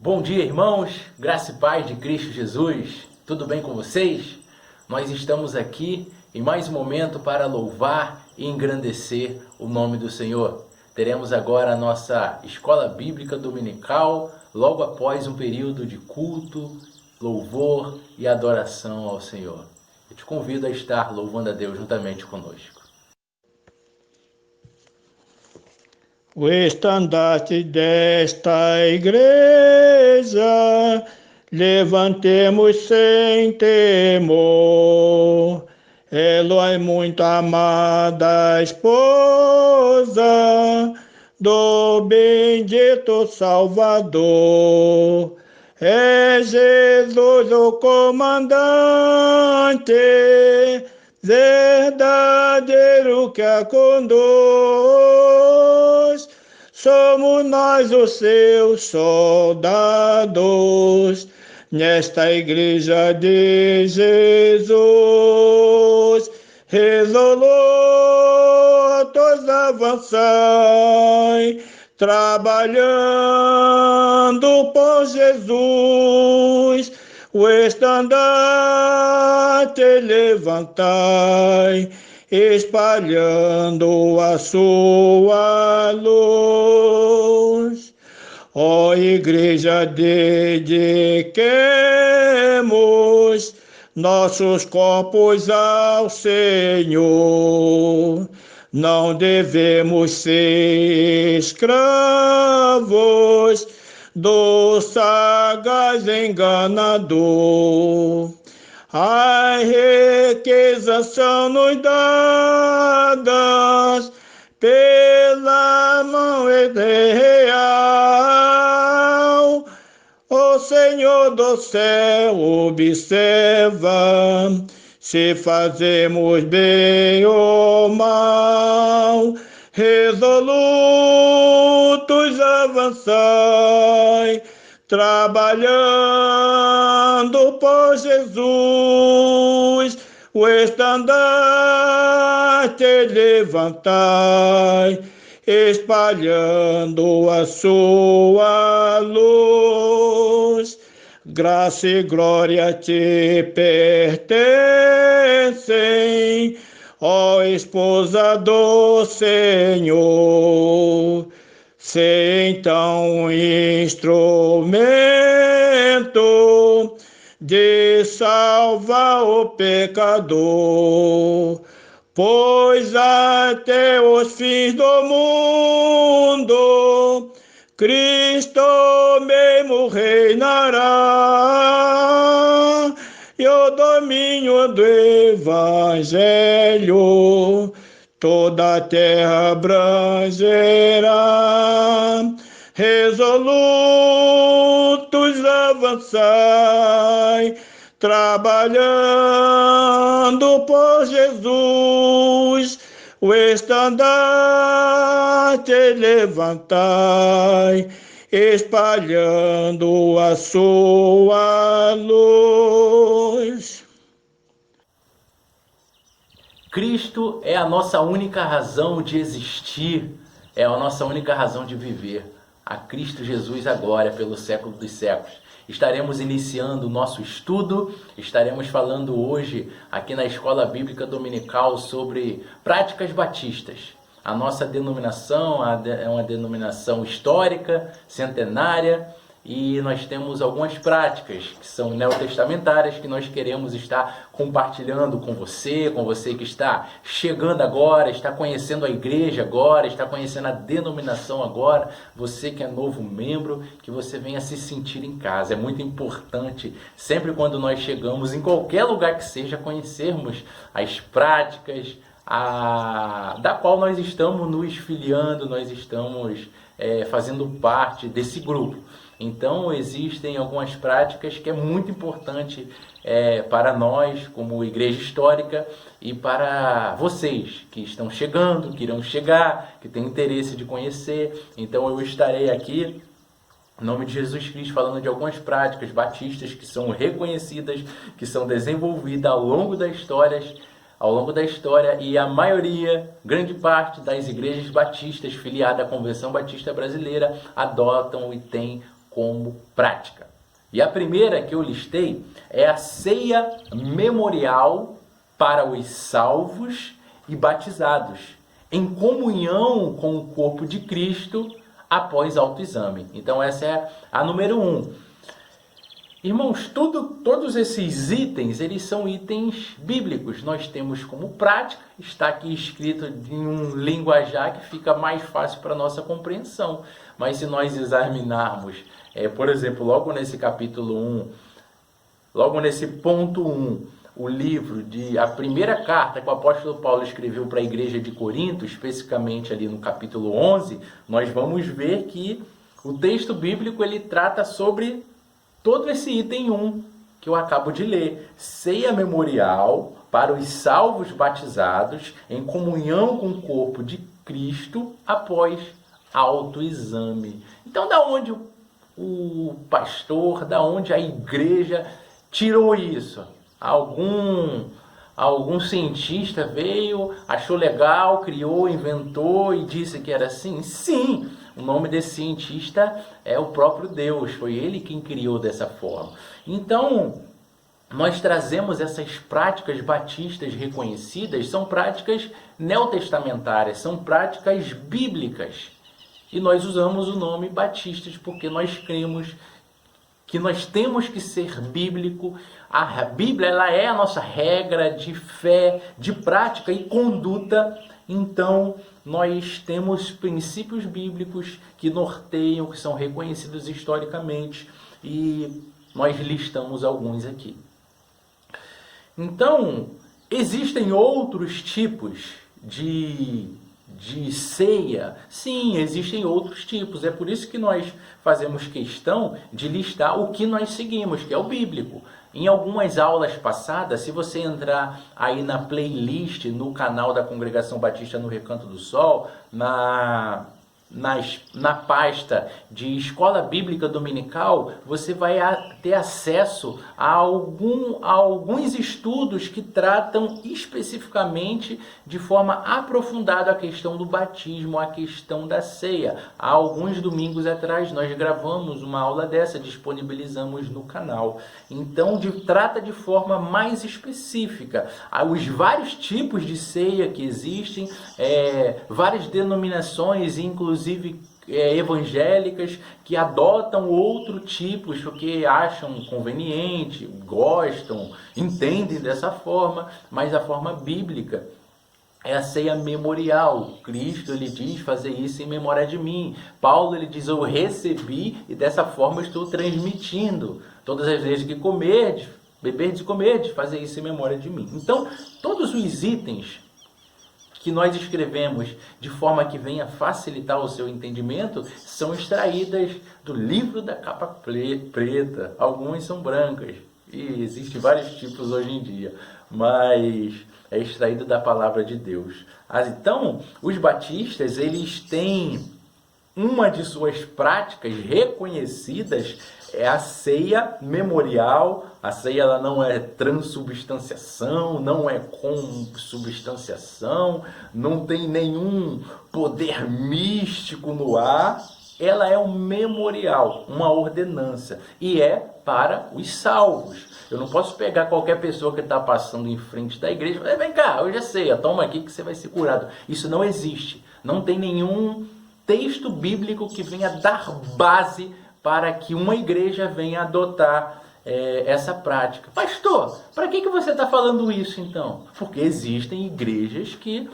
Bom dia, irmãos, graça e paz de Cristo Jesus, tudo bem com vocês? Nós estamos aqui em mais um momento para louvar e engrandecer o nome do Senhor. Teremos agora a nossa escola bíblica dominical, logo após um período de culto, louvor e adoração ao Senhor. Eu te convido a estar louvando a Deus juntamente conosco. O estandarte desta igreja, levantemos sem temor. Ela é muito amada esposa do bendito Salvador. É Jesus o comandante, verdadeiro que a conduz. Somos nós os seus soldados, nesta igreja de Jesus. Resolutos avançai, trabalhando por Jesus. O estandarte levantai, espalhando a sua luz. Ó igreja, dediquemos nossos corpos ao Senhor. Não devemos ser escravos do sagaz enganador. As riquezas são-nos dadas pela mão real. O Senhor do céu observa se fazemos bem ou mal. Resolutos avançai, trabalhando por Jesus. O estandarte levantai, espalhando a sua luz. Graça e glória te pertencem, ó esposa do Senhor. Sê então um instrumento de salvar o pecador, pois até os fins do mundo Cristo mesmo reinará, e o domínio do Evangelho toda a terra abrangerá. Resolutos avançai, trabalhando por Jesus. O estandarte levantai, espalhando a sua luz. Cristo é a nossa única razão de existir, é a nossa única razão de viver. A Cristo Jesus agora, pelo século dos séculos. Estaremos iniciando o nosso estudo, estaremos falando hoje aqui na Escola Bíblica Dominical sobre práticas batistas. A nossa denominação é uma denominação histórica, centenária, e nós temos algumas práticas que são neotestamentárias que nós queremos estar compartilhando com você que está chegando agora, está conhecendo a igreja agora, está conhecendo a denominação agora, você que é novo membro, que você venha se sentir em casa. É muito importante, sempre quando nós chegamos, em qualquer lugar que seja, conhecermos as práticas da qual nós estamos nos filiando, nós estamos fazendo parte desse grupo. Então existem algumas práticas que é muito importante para nós como igreja histórica e para vocês que estão chegando, que irão chegar, que têm interesse de conhecer. Então eu estarei aqui em nome de Jesus Cristo falando de algumas práticas batistas que são reconhecidas, que são desenvolvidas ao longo da história, e a maioria, grande parte das igrejas batistas filiadas à Convenção Batista Brasileira adotam e têm como prática. E a primeira que eu listei é a ceia memorial para os salvos e batizados, em comunhão com o corpo de Cristo após autoexame. Então essa é a número 1. Irmãos, todos esses itens, eles são itens bíblicos. Nós temos como prática, está aqui escrito em um linguajar que fica mais fácil para a nossa compreensão. Mas se nós examinarmos, por exemplo, logo nesse capítulo 1, logo nesse ponto 1, o livro a primeira carta que o apóstolo Paulo escreveu para a igreja de Corinto, especificamente ali no capítulo 11, nós vamos ver que o texto bíblico ele trata sobre todo esse item 1 que eu acabo de ler. Ceia memorial para os salvos batizados em comunhão com o corpo de Cristo após autoexame. Então, da onde o pastor, da onde a igreja tirou isso? Algum cientista veio, achou legal, criou, inventou e disse que era assim? Sim! O nome desse cientista é o próprio Deus, foi ele quem criou dessa forma. Então, nós trazemos essas práticas batistas reconhecidas, são práticas neotestamentárias, são práticas bíblicas. E nós usamos o nome batistas porque nós cremos que nós temos que ser bíblico. A Bíblia ela é a nossa regra de fé, de prática e conduta. Então, nós temos princípios bíblicos que norteiam, que são reconhecidos historicamente, e nós listamos alguns aqui. Então, existem outros tipos de ceia? Sim, existem outros tipos. É por isso que nós fazemos questão de listar o que nós seguimos, que é o bíblico. Em algumas aulas passadas, se você entrar aí na playlist, no canal da Congregação Batista no Recanto do Sol, na pasta de Escola Bíblica Dominical, você vai ter acesso a alguns estudos que tratam especificamente de forma aprofundada a questão do batismo, a questão da ceia. Há alguns domingos atrás nós gravamos uma aula dessa, disponibilizamos no canal. Então trata de forma mais específica os vários tipos de ceia que existem, várias denominações, inclusive evangélicas, que adotam outro tipo porque acham conveniente, gostam, entendem dessa forma, mas a forma bíblica é a ceia memorial. Cristo ele diz fazer isso em memória de mim. Paulo ele diz eu recebi e dessa forma estou transmitindo. Todas as vezes que comerdes, beberdes e comerdes, fazer isso em memória de mim. Então, todos os itens que nós escrevemos de forma que venha facilitar o seu entendimento são extraídas do livro da capa preta. Algumas são brancas e existem vários tipos hoje em dia, mas é extraído da palavra de Deus. Então, os batistas eles têm uma de suas práticas reconhecidas é a ceia memorial. A ceia ela não é transubstanciação, não é consubstanciação, não tem nenhum poder místico no ar. Ela é um memorial, uma ordenança, e é para os salvos. Eu não posso pegar qualquer pessoa que está passando em frente da igreja e falar, vem cá, hoje é ceia, toma aqui que você vai ser curado. Isso não existe. Não tem nenhum texto bíblico que venha dar base para que uma igreja venha adotar essa prática. Pastor, para que você está falando isso então? Porque existem igrejas que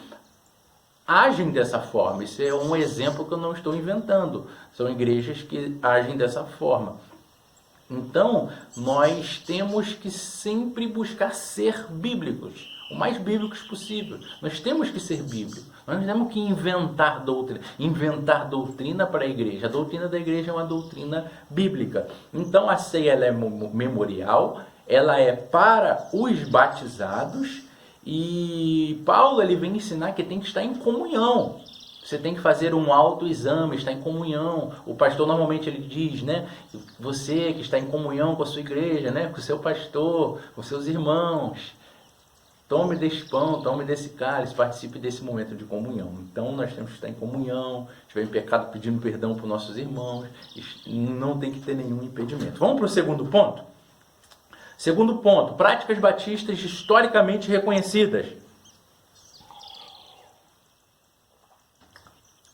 agem dessa forma. Isso é um exemplo que eu não estou inventando. São igrejas que agem dessa forma. Então, nós temos que sempre buscar ser bíblicos, o mais bíblicos possível. Nós temos que ser bíblicos. Nós não temos que inventar doutrina para a igreja. A doutrina da igreja é uma doutrina bíblica. Então, a ceia ela é memorial, ela é para os batizados, e Paulo ele vem ensinar que tem que estar em comunhão. Você tem que fazer um autoexame, estar em comunhão. O pastor normalmente ele diz, né? Você que está em comunhão com a sua igreja, né? Com o seu pastor, com seus irmãos. tome desse pão, tome desse cálice, participe desse momento de comunhão. Então nós temos que estar em comunhão, se estiver em pecado pedindo perdão para os nossos irmãos, não tem que ter nenhum impedimento. Vamos para o segundo ponto? Segundo ponto, práticas batistas historicamente reconhecidas.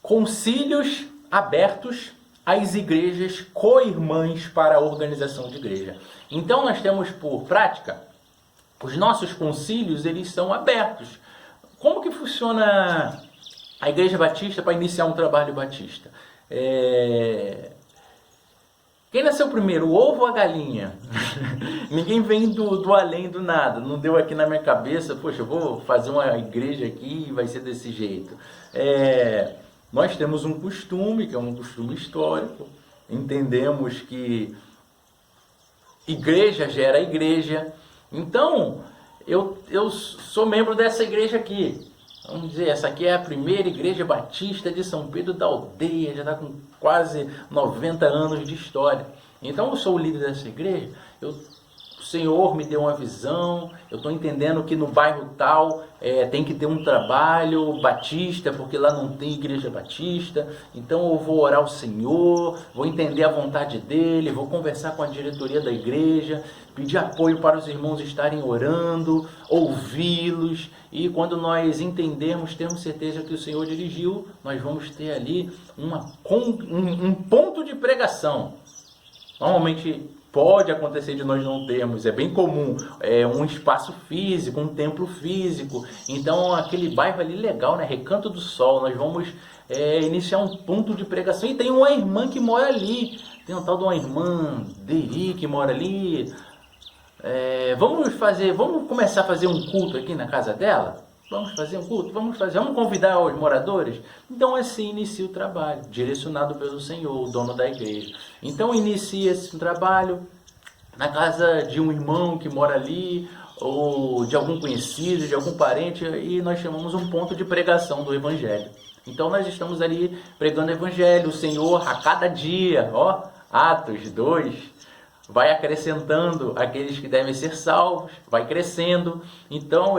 Concílios abertos às igrejas co-irmãs para a organização de igreja. Então nós temos por prática, os nossos concílios, eles são abertos. Como que funciona a igreja batista para iniciar um trabalho batista? Quem nasceu primeiro, o ovo ou a galinha? Ninguém vem do além do nada. Não deu aqui na minha cabeça, poxa, eu vou fazer uma igreja aqui e vai ser desse jeito. Nós temos um costume, que é um costume histórico. Entendemos que igreja gera igreja. Então, eu sou membro dessa igreja aqui. Vamos dizer, essa aqui é a primeira igreja batista de São Pedro da Aldeia, já está com quase 90 anos de história. Então eu sou o líder dessa igreja, o Senhor me deu uma visão, eu estou entendendo que no bairro tal tem que ter um trabalho batista, porque lá não tem igreja batista, então eu vou orar ao Senhor, vou entender a vontade dele, vou conversar com a diretoria da igreja, pedir apoio para os irmãos estarem orando, ouvi-los, e quando nós entendermos, termos certeza que o Senhor dirigiu, nós vamos ter ali um ponto de pregação. Normalmente pode acontecer de nós não termos, é bem comum, um espaço físico, um templo físico. Então aquele bairro ali legal, né? Recanto do Sol, nós vamos iniciar um ponto de pregação. E tem uma irmã que mora ali, tem um tal de uma irmã Deri que mora ali. Vamos começar a fazer um culto aqui na casa dela? Vamos fazer um culto? Vamos convidar os moradores? Então assim inicia o trabalho, direcionado pelo Senhor, o dono da igreja. Então inicia esse trabalho na casa de um irmão que mora ali, ou de algum conhecido, de algum parente, e nós chamamos um ponto de pregação do Evangelho. Então nós estamos ali pregando o Evangelho, o Senhor a cada dia, Atos 2, vai acrescentando aqueles que devem ser salvos, vai crescendo. Então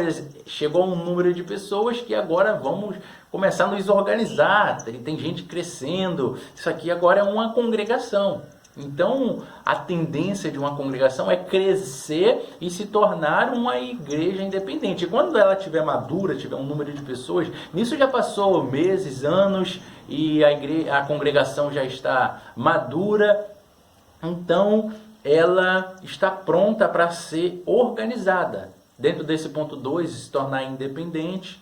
chegou um número de pessoas que agora vamos começar a nos organizar, tem gente crescendo, isso aqui agora é uma congregação. Então a tendência de uma congregação é crescer e se tornar uma igreja independente. E quando ela estiver madura, tiver um número de pessoas, nisso já passou meses, anos, e a congregação já está madura, então ela está pronta para ser organizada. Dentro desse ponto 2, se tornar independente.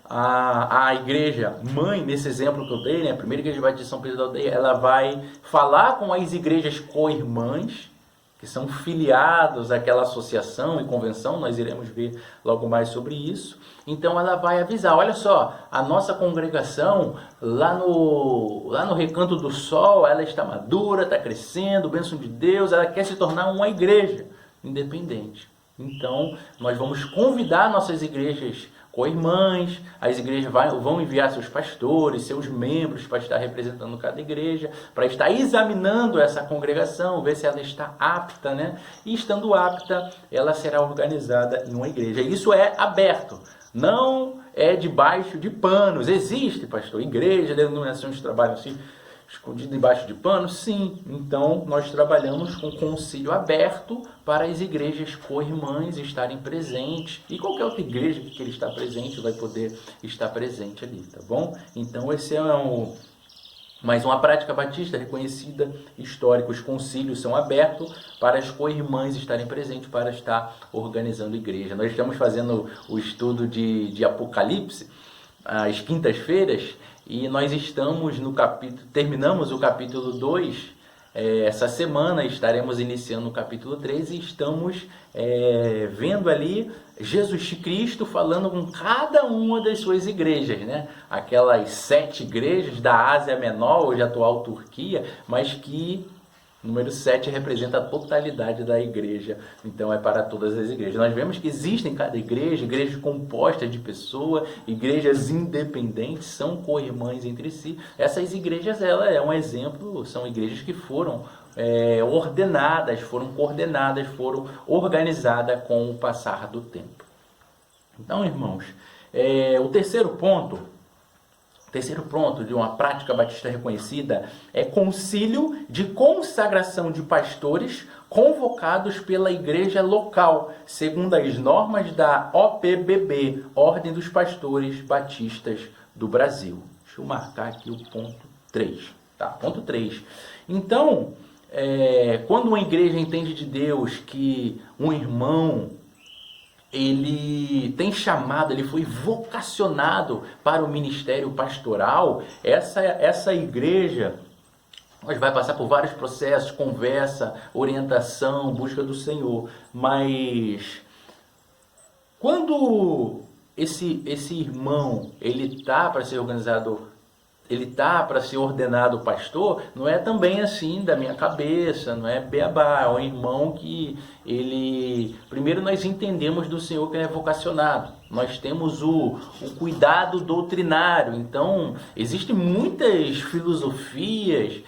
A igreja mãe, nesse exemplo que eu dei, né, a primeira igreja batista de São Pedro da Aldeia, ela vai falar com as igrejas co-irmãs, que são filiados àquela associação e convenção, nós iremos ver logo mais sobre isso. Então ela vai avisar, olha só, a nossa congregação lá no Recanto do Sol, ela está madura, está crescendo, bênção de Deus, ela quer se tornar uma igreja independente. Então nós vamos convidar nossas igrejas co-irmãs, as igrejas vão enviar seus pastores, seus membros para estar representando cada igreja, para estar examinando essa congregação, ver se ela está apta, né? E estando apta, ela será organizada em uma igreja. Isso é aberto, não é debaixo de panos. Existe, pastor, igreja, denominações que trabalham assim, escondido debaixo de panos? Sim. Então, nós trabalhamos com concílio aberto para as igrejas co-irmãs estarem presentes. E qualquer outra igreja que ele está presente vai poder estar presente ali, tá bom? Então, esse é mais uma prática batista reconhecida, histórica. Os concílios são abertos para as co-irmãs estarem presentes para estar organizando igreja. Nós estamos fazendo o estudo de Apocalipse às quintas-feiras, e nós estamos terminamos o capítulo 2, essa semana estaremos iniciando o capítulo 3 e estamos vendo ali Jesus Cristo falando com cada uma das suas igrejas, né? Aquelas 7 igrejas da Ásia Menor, hoje atual Turquia, mas que número 7 representa a totalidade da igreja, então é para todas as igrejas. Nós vemos que existem em cada igreja, igrejas compostas de pessoas, igrejas independentes, são co-irmãs entre si. Essas igrejas, ela é um exemplo, são igrejas que foram ordenadas, foram coordenadas, foram organizadas com o passar do tempo. Então, irmãos, o terceiro ponto de uma prática batista reconhecida é concílio de consagração de pastores convocados pela igreja local, segundo as normas da OPBB, Ordem dos Pastores Batistas do Brasil. Deixa eu marcar aqui o ponto 3. Tá, ponto 3. Então, quando uma igreja entende de Deus que um irmão ele tem chamado, ele foi vocacionado para o ministério pastoral, essa igreja vai passar por vários processos, conversa, orientação, busca do Senhor. Mas quando esse irmão ele está para ser organizado, ele está para ser ordenado pastor, não é também assim da minha cabeça, não é beabá, é um irmão que primeiro nós entendemos do Senhor que ele é vocacionado, nós temos o cuidado doutrinário, então existem muitas filosofias,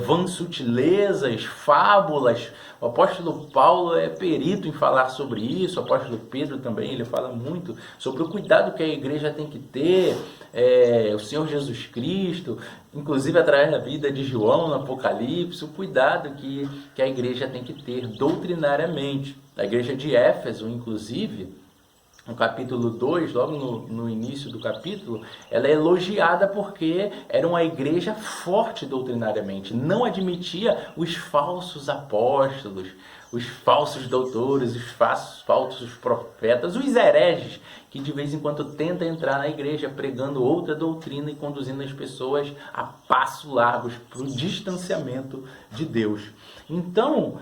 vãs sutilezas, fábulas. O apóstolo Paulo é perito em falar sobre isso, o apóstolo Pedro também, ele fala muito sobre o cuidado que a igreja tem que ter, o Senhor Jesus Cristo, inclusive através da vida de João no Apocalipse, o cuidado que a igreja tem que ter doutrinariamente. A igreja de Éfeso, inclusive, no capítulo 2, logo no início do capítulo, ela é elogiada porque era uma igreja forte doutrinariamente, não admitia os falsos apóstolos, os falsos doutores, os falsos profetas, os hereges, que de vez em quando tentam entrar na igreja pregando outra doutrina e conduzindo as pessoas a passos largos para o distanciamento de Deus. Então,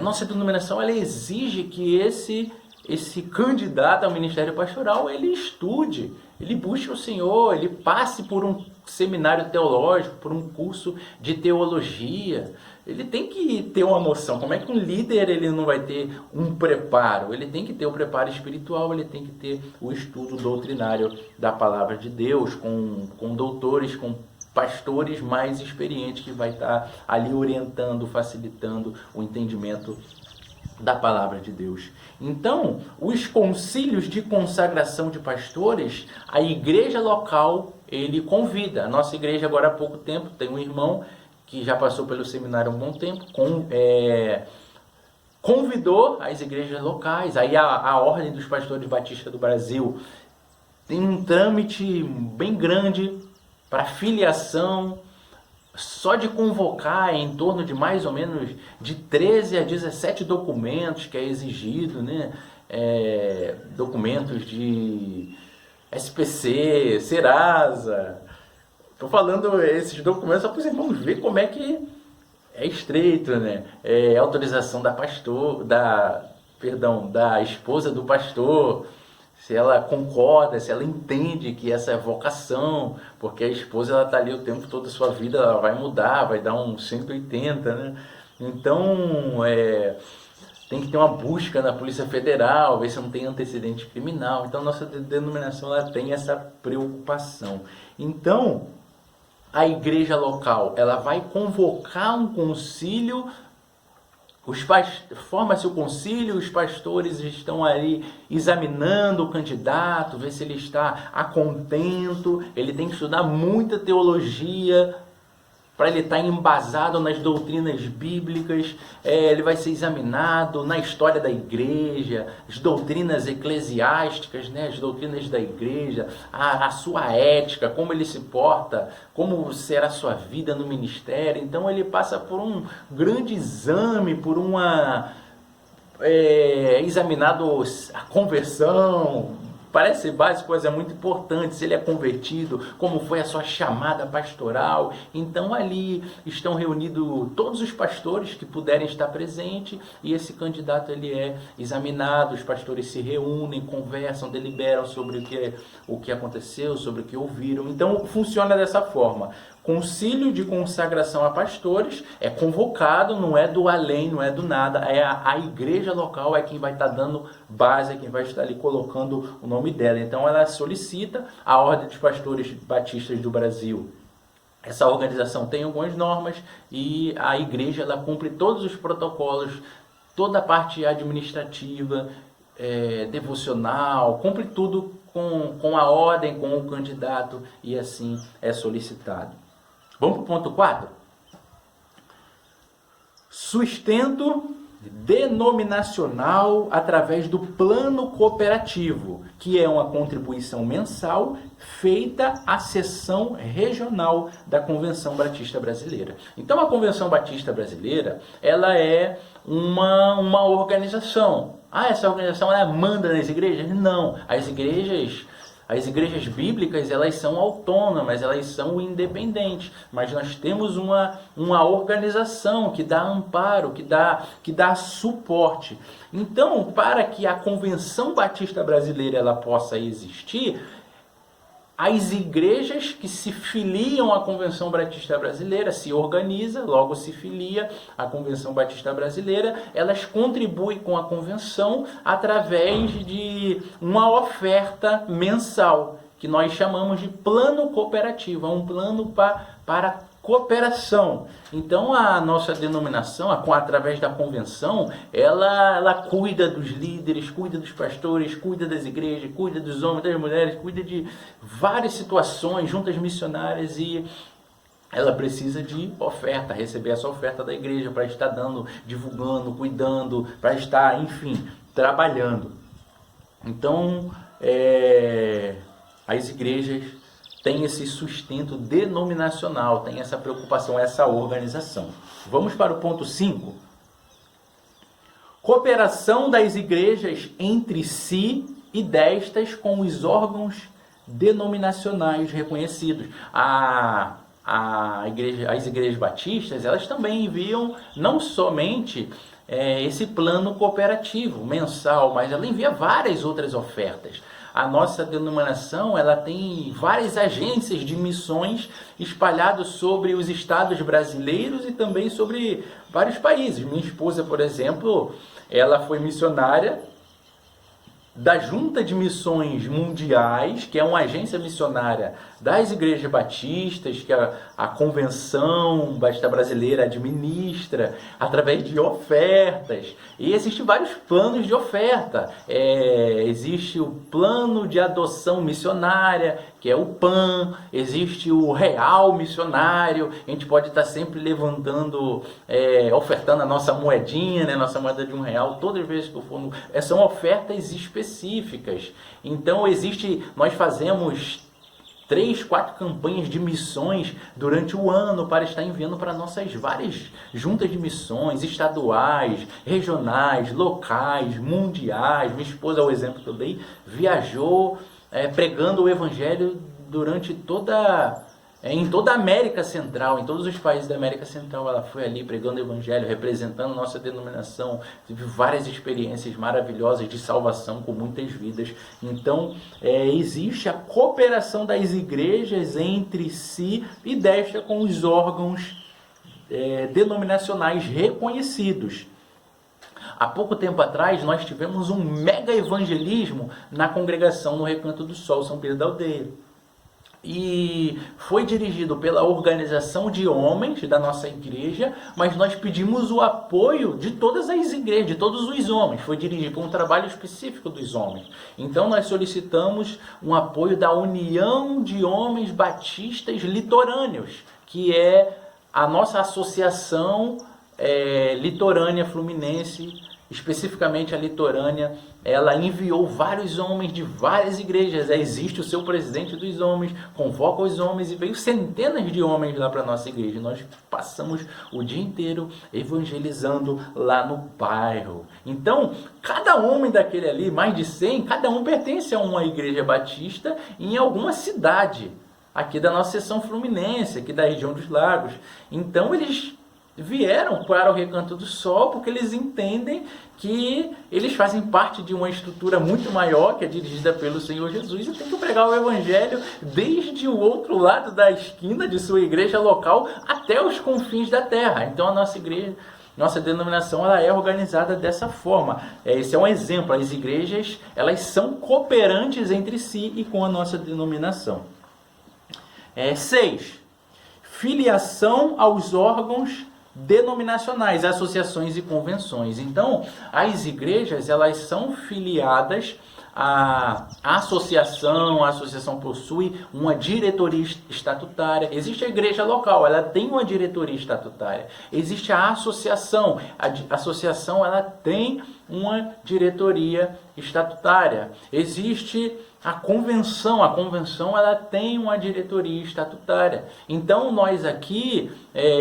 nossa denominação ela exige que esse candidato ao ministério pastoral, ele estude, ele busque o Senhor, ele passe por um seminário teológico, por um curso de teologia. Ele tem que ter uma noção. Como é que um líder ele não vai ter um preparo? Ele tem que ter o preparo espiritual, ele tem que ter o estudo doutrinário da palavra de Deus, com doutores, com pastores mais experientes que vai estar ali orientando, facilitando o entendimento da palavra de Deus. Então, os concílios de consagração de pastores, a igreja local, ele convida. A nossa igreja agora há pouco tempo tem um irmão que já passou pelo seminário há um bom tempo, convidou as igrejas locais. Aí a Ordem dos Pastores Batistas do Brasil tem um trâmite bem grande para filiação. Só de convocar em torno de mais ou menos de 13 a 17 documentos que é exigido, né? Documentos de SPC, Serasa. Estou falando esses documentos só para os irmãos verem como é que é estreito, né? Autorização da esposa do pastor, se ela concorda, se ela entende que essa é vocação, porque a esposa ela está ali o tempo todo da sua vida, ela vai mudar, vai dar um 180, né? Então, tem que ter uma busca na Polícia Federal, ver se não tem antecedente criminal. Então, nossa denominação ela tem essa preocupação. Então, a igreja local ela vai convocar um concílio. Forma-se o concílio, os pastores estão ali examinando o candidato, ver se ele está a contento, ele tem que estudar muita teologia para ele estar embasado nas doutrinas bíblicas, ele vai ser examinado na história da igreja, as doutrinas eclesiásticas, né, as doutrinas da igreja, a sua ética, como ele se porta, como será a sua vida no ministério. Então ele passa por um grande exame, por examinado a conversão. Parece básico, mas é muito importante. Se ele é convertido, como foi a sua chamada pastoral. Então ali estão reunidos todos os pastores que puderem estar presentes e esse candidato ele é examinado. Os pastores se reúnem, conversam, deliberam sobre o que aconteceu, sobre o que ouviram. Então funciona dessa forma. Concílio de consagração a pastores é convocado, não é do além, não é do nada, é a igreja local, é quem vai estar dando base, é quem vai estar ali colocando o nome dela. Então ela solicita a Ordem dos Pastores Batistas do Brasil, Essa organização tem algumas normas e a igreja ela cumpre todos os protocolos, toda a parte administrativa, devocional, cumpre tudo com a ordem, com o candidato e assim é solicitado. Vamos para o ponto 4? Sustento denominacional através do plano cooperativo, que é uma contribuição mensal feita à seção regional da Convenção Batista Brasileira. Então a Convenção Batista Brasileira, ela é uma organização. Essa organização ela manda nas igrejas? Não, as igrejas bíblicas, elas são autônomas, elas são independentes, mas nós temos uma organização que dá amparo, que dá suporte. Então, para que a Convenção Batista Brasileira ela possa existir, as igrejas que se filiam à Convenção Batista Brasileira se organizam, logo se filia à Convenção Batista Brasileira, elas contribuem com a convenção através de uma oferta mensal, que nós chamamos de plano cooperativo, é um plano para cooperação. Então a nossa denominação, através da convenção, ela cuida dos líderes, cuida dos pastores, cuida das igrejas, cuida dos homens, das mulheres, cuida de várias situações, juntas missionárias, e ela precisa de oferta, receber essa oferta da igreja para estar dando, divulgando, cuidando, para estar, enfim, trabalhando. Então, as igrejas têm esse sustento denominacional, tem essa preocupação, essa organização. Vamos para o ponto 5. Cooperação das igrejas entre si e destas com os órgãos denominacionais reconhecidos. As igrejas batistas, elas também enviam não somente esse plano cooperativo mensal, mas ela envia várias outras ofertas. A nossa denominação ela tem várias agências de missões espalhadas sobre os estados brasileiros e também sobre vários países. Minha esposa, por exemplo, ela foi missionária da Junta de Missões Mundiais, que é uma agência missionária das igrejas batistas, que a Convenção Batista Brasileira administra através de ofertas. E existem vários planos de oferta. Existe o plano de adoção missionária, que é o PAN, existe o real missionário, a gente pode estar sempre levantando, ofertando a nossa moedinha, né, nossa moeda de R$1, todas as vezes que eu for são ofertas específicas. Então nós fazemos 3, 4 campanhas de missões durante o ano para estar enviando para nossas várias juntas de missões, estaduais, regionais, locais, mundiais. Minha esposa, o exemplo que eu dei, viajou pregando o evangelho durante em toda a América Central, em todos os países da América Central. Ela foi ali pregando o evangelho, representando nossa denominação, teve várias experiências maravilhosas de salvação com muitas vidas. Então, existe a cooperação das igrejas entre si e desta com os órgãos denominacionais reconhecidos. Há pouco tempo atrás, nós tivemos um mega evangelismo na congregação no Recanto do Sol, São Pedro da Aldeia. E foi dirigido pela organização de homens da nossa igreja, mas nós pedimos o apoio de todas as igrejas, de todos os homens. Foi dirigido por um trabalho específico dos homens. Então nós solicitamos um apoio da União de Homens Batistas Litorâneos, que é a nossa associação litorânea fluminense. Especificamente a litorânea, ela enviou vários homens de várias igrejas. Existe o seu presidente dos homens, convoca os homens, e veio centenas de homens lá para a nossa igreja. Nós passamos o dia inteiro evangelizando lá no bairro. Então, cada homem daquele ali, mais de 100, cada um pertence a uma igreja batista em alguma cidade, aqui da nossa seção fluminense, aqui da região dos lagos. Então, eles vieram para o Recanto do Sol porque eles entendem que eles fazem parte de uma estrutura muito maior, que é dirigida pelo Senhor Jesus, e tem que pregar o evangelho desde o outro lado da esquina de sua igreja local até os confins da terra. Então a nossa igreja, nossa denominação, ela é organizada dessa forma. Esse é um exemplo. As igrejas, elas são cooperantes entre si e com a nossa denominação. 6. filiação aos órgãos denominacionais, associações e convenções. Então, as igrejas, elas são filiadas à associação. A associação possui uma diretoria estatutária. Existe a igreja local, ela tem uma diretoria estatutária. Existe a associação ela tem uma diretoria estatutária. Existe a convenção ela tem uma diretoria estatutária. Então nós aqui,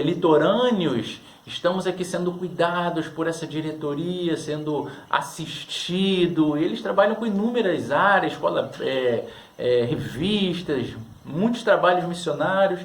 litorâneos, estamos aqui sendo cuidados por essa diretoria, sendo assistido. Eles trabalham com inúmeras áreas, revistas, muitos trabalhos missionários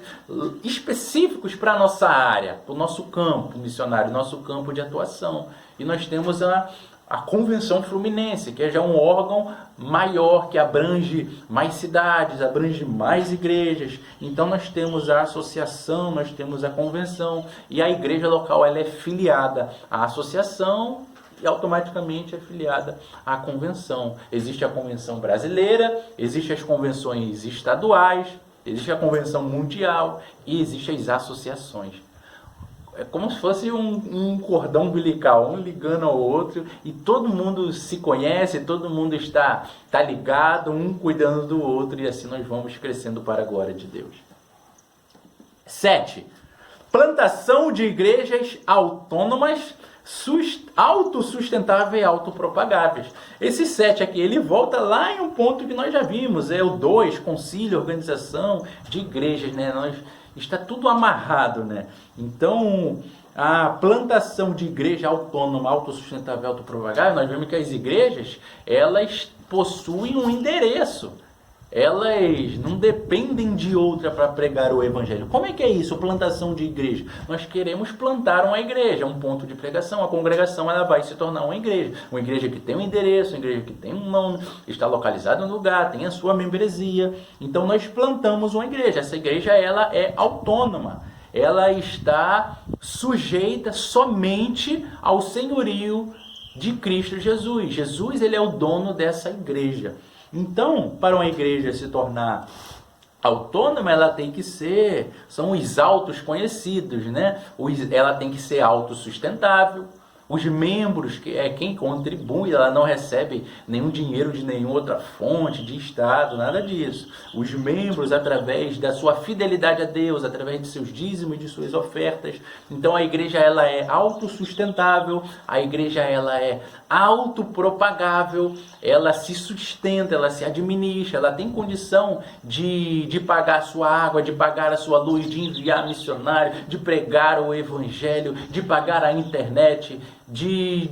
específicos para a nossa área, para o nosso campo missionário, nosso campo de atuação. E nós temos a Convenção Fluminense, que é já um órgão maior, que abrange mais cidades, abrange mais igrejas. Então nós temos a associação, nós temos a convenção, e a igreja local ela é filiada à associação e automaticamente é filiada à convenção. Existe a convenção brasileira, existem as convenções estaduais, existe a convenção mundial e existem as associações. É como se fosse um cordão umbilical, um ligando ao outro, e todo mundo se conhece, todo mundo está ligado, um cuidando do outro, e assim nós vamos crescendo para a glória de Deus. 7. Plantação de igrejas autônomas, autossustentáveis e autopropagáveis. Esse 7 aqui, ele volta lá em um ponto que nós já vimos, é o 2, concílio, organização de igrejas, né? Está tudo amarrado, né? Então, a plantação de igreja autônoma, autossustentável, autopropagável, nós vemos que as igrejas, elas possuem um endereço. Elas não dependem de outra para pregar o evangelho. Como é que é isso, plantação de igreja? Nós queremos plantar uma igreja, um ponto de pregação. A congregação ela vai se tornar uma igreja que tem um endereço, uma igreja que tem um nome, está localizada no lugar, tem a sua membresia. Então nós plantamos uma igreja. Essa igreja ela é autônoma. Ela está sujeita somente ao senhorio de Cristo Jesus. Jesus ele é o dono dessa igreja. Então, para uma igreja se tornar autônoma, ela tem que ser, são os autos conhecidos, né? Ela tem que ser autossustentável. Os membros, que é quem contribui, ela não recebe nenhum dinheiro de nenhuma outra fonte, de Estado, nada disso. Os membros, através da sua fidelidade a Deus, através de seus dízimos e de suas ofertas. Então a igreja ela é autossustentável, a igreja ela é autopropagável, ela se sustenta, ela se administra, ela tem condição de pagar a sua água, de pagar a sua luz, de enviar missionário, de pregar o evangelho, de pagar a internet, de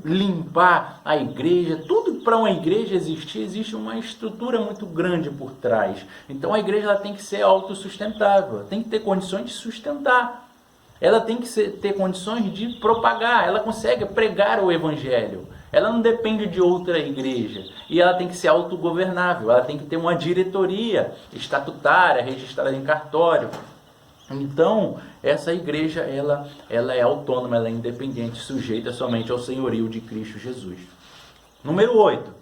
limpar a igreja. Tudo para uma igreja existir, existe uma estrutura muito grande por trás. Então a igreja ela tem que ser autossustentável, tem que ter condições de sustentar. Ela tem que ter condições de propagar, ela consegue pregar o evangelho. Ela não depende de outra igreja. E ela tem que ser autogovernável, ela tem que ter uma diretoria estatutária, registrada em cartório. Então, essa igreja, ela é autônoma, ela é independente, sujeita somente ao senhorio de Cristo Jesus. Número 8.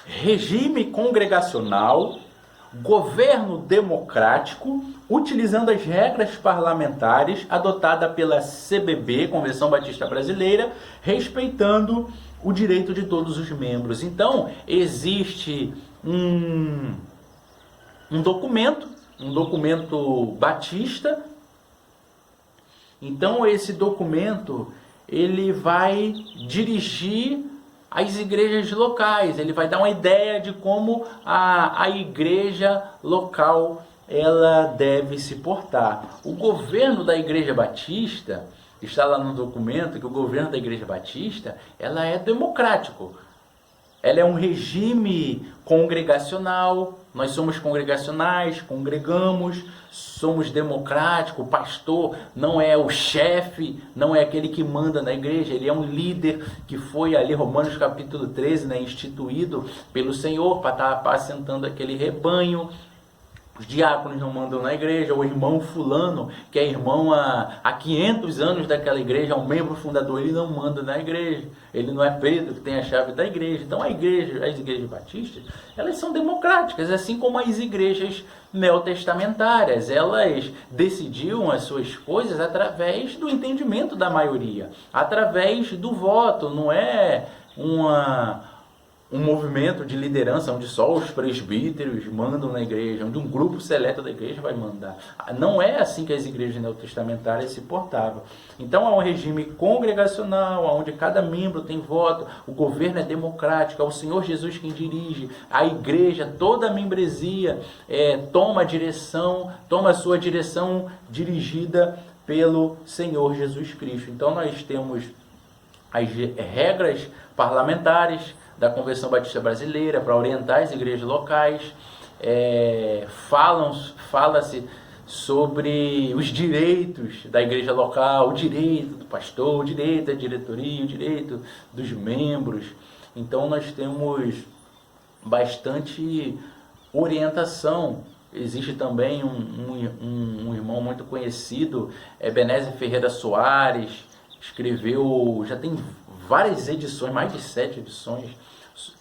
Regime congregacional, governo democrático, utilizando as regras parlamentares adotadas pela CBB, Convenção Batista Brasileira, respeitando o direito de todos os membros. Então, existe um documento batista. Então, esse documento, ele vai dirigir as igrejas locais, ele vai dar uma ideia de como a igreja local ela deve se portar. O governo da Igreja Batista, está lá no documento que o governo da Igreja Batista, ela é democrático. Ela é um regime congregacional, nós somos congregacionais, congregamos, somos democráticos, o pastor não é o chefe, não é aquele que manda na igreja, ele é um líder que foi ali, Romanos capítulo 13, né, instituído pelo Senhor para estar apacentando aquele rebanho. Os diáconos não mandam na igreja, o irmão fulano, que é irmão há 500 anos daquela igreja, é um membro fundador, ele não manda na igreja. Ele não é Pedro que tem a chave da igreja. Então as igrejas batistas, elas são democráticas, assim como as igrejas neotestamentárias. Elas decidiam as suas coisas através do entendimento da maioria, através do voto. Não é um movimento de liderança onde só os presbíteros mandam na igreja, onde um grupo seleto da igreja vai mandar. Não é assim que as igrejas neotestamentárias se portavam. Então há um regime congregacional, onde cada membro tem voto, o governo é democrático, é o Senhor Jesus quem dirige, a igreja, toda a membresia toma a sua direção dirigida pelo Senhor Jesus Cristo. Então nós temos as regras parlamentares da Convenção Batista Brasileira para orientar as igrejas locais. Fala-se sobre os direitos da igreja local, o direito do pastor, o direito da diretoria, o direito dos membros. Então nós temos bastante orientação. Existe também um irmão muito conhecido, Ebenezer Ferreira Soares, escreveu, já tem várias edições, mais de 7 edições,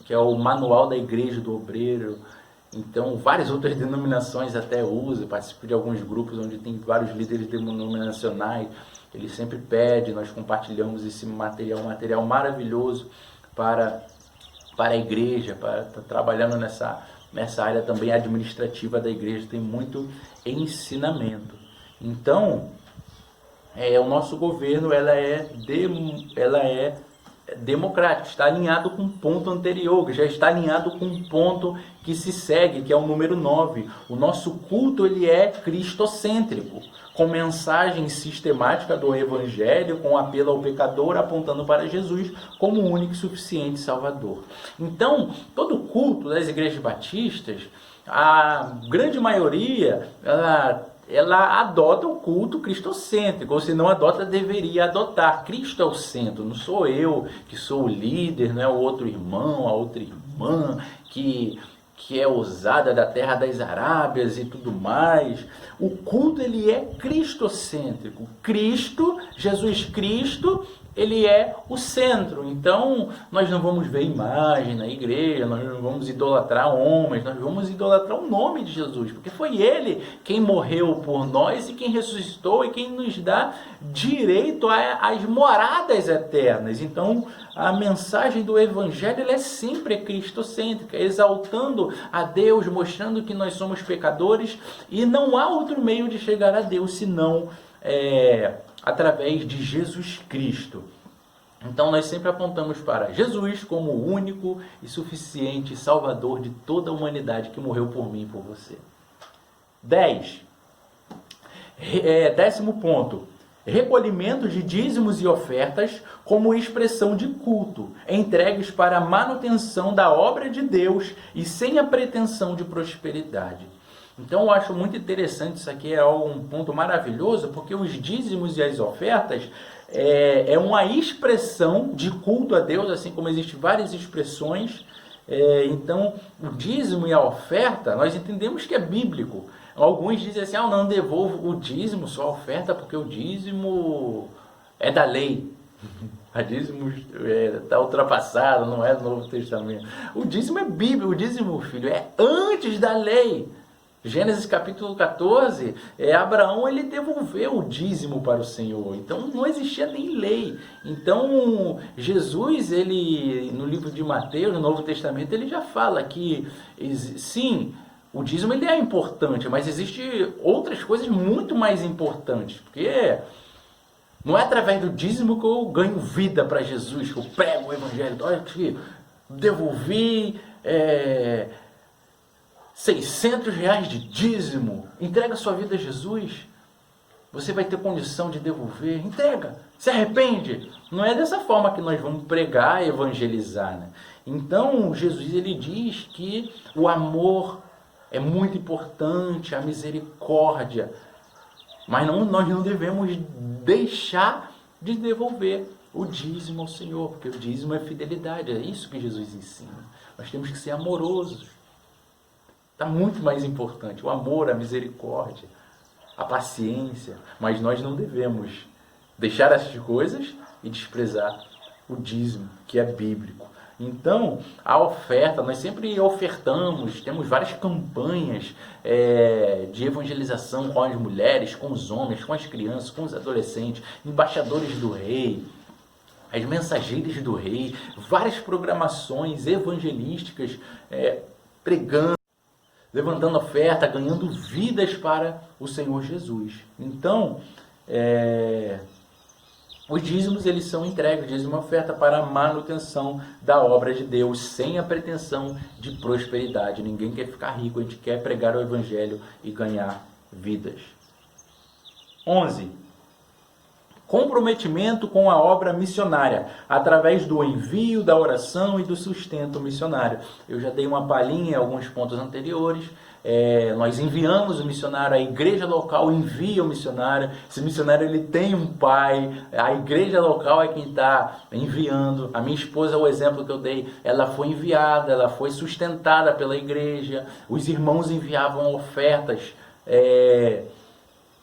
que é o Manual da Igreja do Obreiro. Então, várias outras denominações até usam, participo de alguns grupos onde tem vários líderes denominacionais. Ele sempre pede, nós compartilhamos esse material, um material maravilhoso para a igreja, para estar trabalhando nessa área também administrativa da igreja, tem muito ensinamento. Então, o nosso governo ela é democrático, está alinhado com o ponto anterior, já está alinhado com o ponto que se segue, que é o número 9. O nosso culto ele é cristocêntrico, com mensagem sistemática do Evangelho, com apelo ao pecador, apontando para Jesus como o único e suficiente Salvador. Então, todo culto das igrejas batistas, a grande maioria, ela adota o culto cristocêntrico, ou se não adota, deveria adotar. Cristo é o centro, não sou eu que sou o líder, não é o outro irmão, a outra irmã que é ousada da terra das Arábias e tudo mais. O culto ele é cristocêntrico. Cristo, Jesus Cristo, ele é o centro. Então, nós não vamos ver imagem na igreja, nós não vamos idolatrar homens, nós vamos idolatrar o nome de Jesus, porque foi ele quem morreu por nós e quem ressuscitou e quem nos dá direito às moradas eternas. Então, a mensagem do Evangelho ela é sempre cristocêntrica, exaltando a Deus, mostrando que nós somos pecadores e não há outro meio de chegar a Deus senão através de Jesus Cristo. Então nós sempre apontamos para Jesus como o único e suficiente Salvador de toda a humanidade que morreu por mim e por você. 10º ponto. Recolhimento de dízimos e ofertas como expressão de culto, entregues para a manutenção da obra de Deus e sem a pretensão de prosperidade. Então eu acho muito interessante, isso aqui é um ponto maravilhoso, porque os dízimos e as ofertas é uma expressão de culto a Deus, assim como existem várias expressões. Então o dízimo e a oferta, nós entendemos que é bíblico. Alguns dizem assim, não devolvo o dízimo, só a oferta, porque o dízimo é da lei. O dízimo está ultrapassado, não é do Novo Testamento. O dízimo é bíblico, o dízimo, filho, é antes da lei. Gênesis capítulo 14, Abraão ele devolveu o dízimo para o Senhor, então não existia nem lei. Então Jesus, ele no livro de Mateus, no Novo Testamento, ele já fala que sim, o dízimo ele é importante, mas existem outras coisas muito mais importantes, porque não é através do dízimo que eu ganho vida para Jesus, que eu prego o Evangelho. Olha aqui, devolvi R$600 de dízimo, entrega sua vida a Jesus, você vai ter condição de devolver, entrega, se arrepende. Não é dessa forma que nós vamos pregar e evangelizar, né? Então Jesus ele diz que o amor é muito importante, a misericórdia, mas nós não devemos deixar de devolver o dízimo ao Senhor, porque o dízimo é fidelidade, é isso que Jesus ensina. Nós temos que ser amorosos. Está muito mais importante. O amor, a misericórdia, a paciência. Mas nós não devemos deixar essas coisas e desprezar o dízimo, que é bíblico. Então, a oferta, nós sempre ofertamos, temos várias campanhas de evangelização com as mulheres, com os homens, com as crianças, com os adolescentes, embaixadores do rei, as mensageiras do rei, várias programações evangelísticas, pregando, levantando oferta, ganhando vidas para o Senhor Jesus. Então, os dízimos, eles são entregues, dízimo é oferta para a manutenção da obra de Deus, sem a pretensão de prosperidade. Ninguém quer ficar rico, a gente quer pregar o Evangelho e ganhar vidas. 11. Comprometimento com a obra missionária, através do envio, da oração e do sustento missionário. Eu já dei uma palhinha em alguns pontos anteriores. Nós enviamos o missionário, a igreja local envia o missionário. Esse missionário, ele tem um pai, a igreja local é quem está enviando. A minha esposa, o exemplo que eu dei, ela foi enviada, ela foi sustentada pela igreja. Os irmãos enviavam ofertas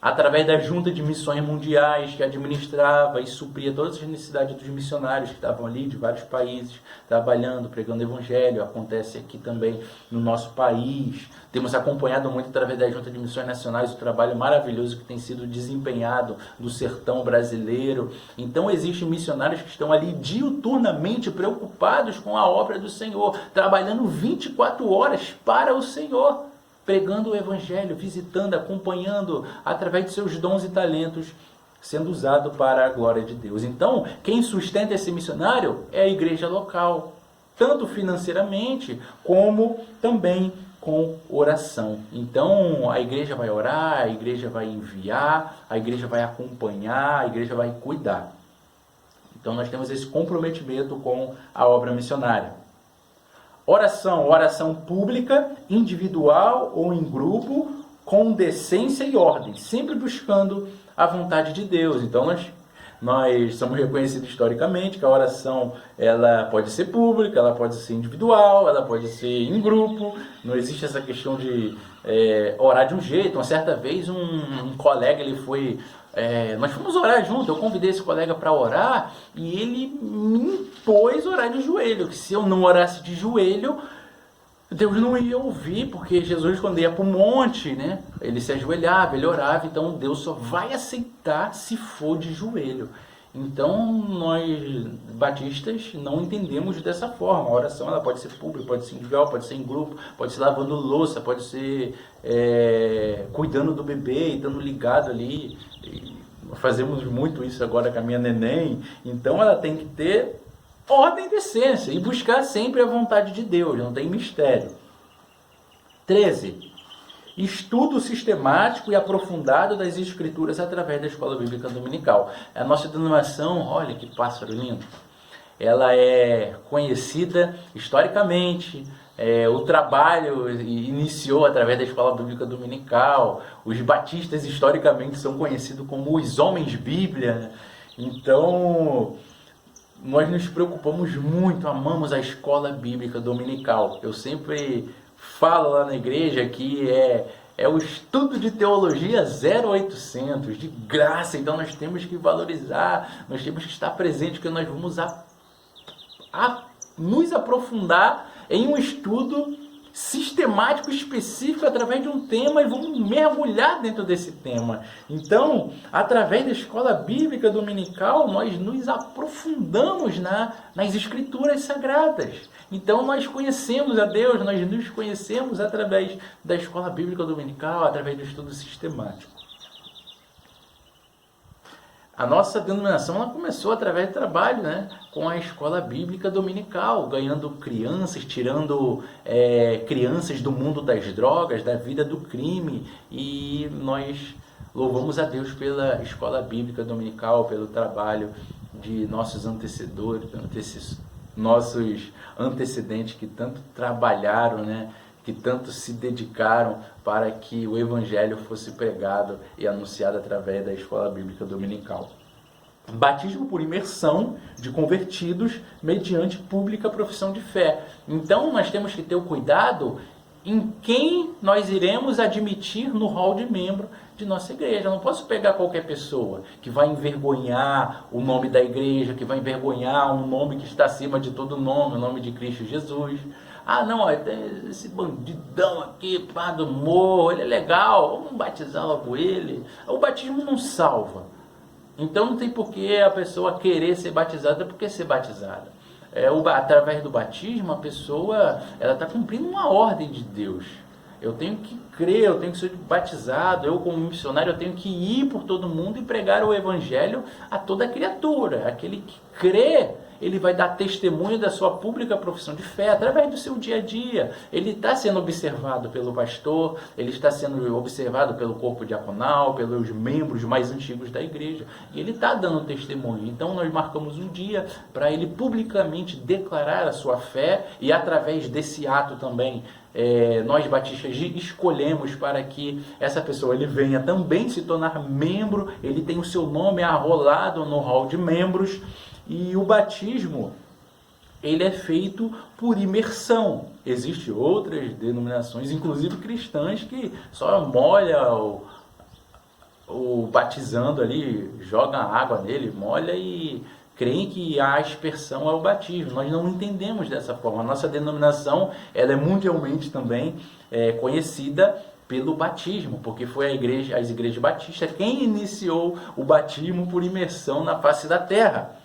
através da Junta de Missões Mundiais, que administrava e supria todas as necessidades dos missionários que estavam ali, de vários países, trabalhando, pregando o Evangelho. Acontece aqui também no nosso país. Temos acompanhado muito através da Junta de Missões Nacionais o trabalho maravilhoso que tem sido desempenhado no sertão brasileiro. Então existem missionários que estão ali diuturnamente preocupados com a obra do Senhor, trabalhando 24 horas para o Senhor, pregando o Evangelho, visitando, acompanhando, através de seus dons e talentos, sendo usado para a glória de Deus. Então, quem sustenta esse missionário é a igreja local, tanto financeiramente, como também com oração. Então, a igreja vai orar, a igreja vai enviar, a igreja vai acompanhar, a igreja vai cuidar. Então, nós temos esse comprometimento com a obra missionária. Oração pública, individual ou em grupo, com decência e ordem, sempre buscando a vontade de Deus. Então nós somos reconhecidos historicamente que a oração, ela pode ser pública, ela pode ser individual, ela pode ser em grupo. Não existe essa questão de orar de um jeito. Uma certa vez um colega, ele foi... nós fomos orar junto, eu convidei esse colega para orar e ele me impôs orar de joelho, que se eu não orasse de joelho, Deus não ia ouvir, porque Jesus, quando ia para o monte, né, ele se ajoelhava, ele orava, então Deus só vai aceitar se for de joelho. Então, nós batistas não entendemos dessa forma. A oração, ela pode ser pública, pode ser individual, pode ser em grupo, pode ser lavando louça, pode ser cuidando do bebê, estando ligado ali. Fazemos muito isso agora com a minha neném. Então, ela tem que ter ordem e decência e buscar sempre a vontade de Deus, não tem mistério. 13. Estudo sistemático e aprofundado das Escrituras através da Escola Bíblica Dominical. A nossa denominação, olha que pássaro lindo, ela é conhecida historicamente. O trabalho iniciou através da Escola Bíblica Dominical. Os batistas historicamente são conhecidos como os homens Bíblia. Então, nós nos preocupamos muito, amamos a Escola Bíblica Dominical. Eu sempre falo lá na igreja que é o estudo de teologia 0800, de graça. Então nós temos que valorizar, nós temos que estar presente, porque nós vamos nos aprofundar em um estudo sistemático, específico, através de um tema, e vamos mergulhar dentro desse tema. Então, através da Escola Bíblica Dominical, nós nos aprofundamos nas Escrituras Sagradas. Então, nós conhecemos a Deus, nós nos conhecemos através da Escola Bíblica Dominical, através do estudo sistemático. A nossa denominação, ela começou através do trabalho, com a Escola Bíblica Dominical, ganhando crianças, tirando crianças do mundo das drogas, da vida do crime. E nós louvamos a Deus pela Escola Bíblica Dominical, pelo trabalho de nossos nossos antecedentes que tanto trabalharam, que tanto se dedicaram para que o Evangelho fosse pregado e anunciado através da Escola Bíblica Dominical. Batismo por imersão de convertidos mediante pública profissão de fé. Então, nós temos que ter o cuidado em quem nós iremos admitir no hall de membro de nossa igreja. Eu não posso pegar qualquer pessoa que vai envergonhar o nome da igreja, que vai envergonhar um nome que está acima de todo nome, o nome de Cristo Jesus. Ah, não, tem esse bandidão aqui, pá, do morro, ele é legal, vamos batizar logo ele. O batismo não salva. Então não tem por que a pessoa querer ser batizada porque ser batizada. Através do batismo, a pessoa está cumprindo uma ordem de Deus. Eu tenho que crer, eu tenho que ser batizado, eu como missionário eu tenho que ir por todo mundo e pregar o evangelho a toda criatura. Aquele que crê, ele vai dar testemunho da sua pública profissão de fé através do seu dia a dia. Ele está sendo observado pelo pastor, ele está sendo observado pelo corpo diaconal, pelos membros mais antigos da igreja. E ele está dando testemunho. Então nós marcamos um dia para ele publicamente declarar a sua fé e através desse ato também, nós batistas escolhemos para que essa pessoa ele venha também se tornar membro, ele tem o seu nome arrolado no hall de membros. E o batismo, ele é feito por imersão. Existem outras denominações, inclusive cristãs, que só molha o batizando ali, joga água nele, molha e creem que a aspersão é o batismo. Nós não entendemos dessa forma. A nossa denominação ela é mundialmente também conhecida pelo batismo, porque foi as igrejas batistas quem iniciou o batismo por imersão na face da terra.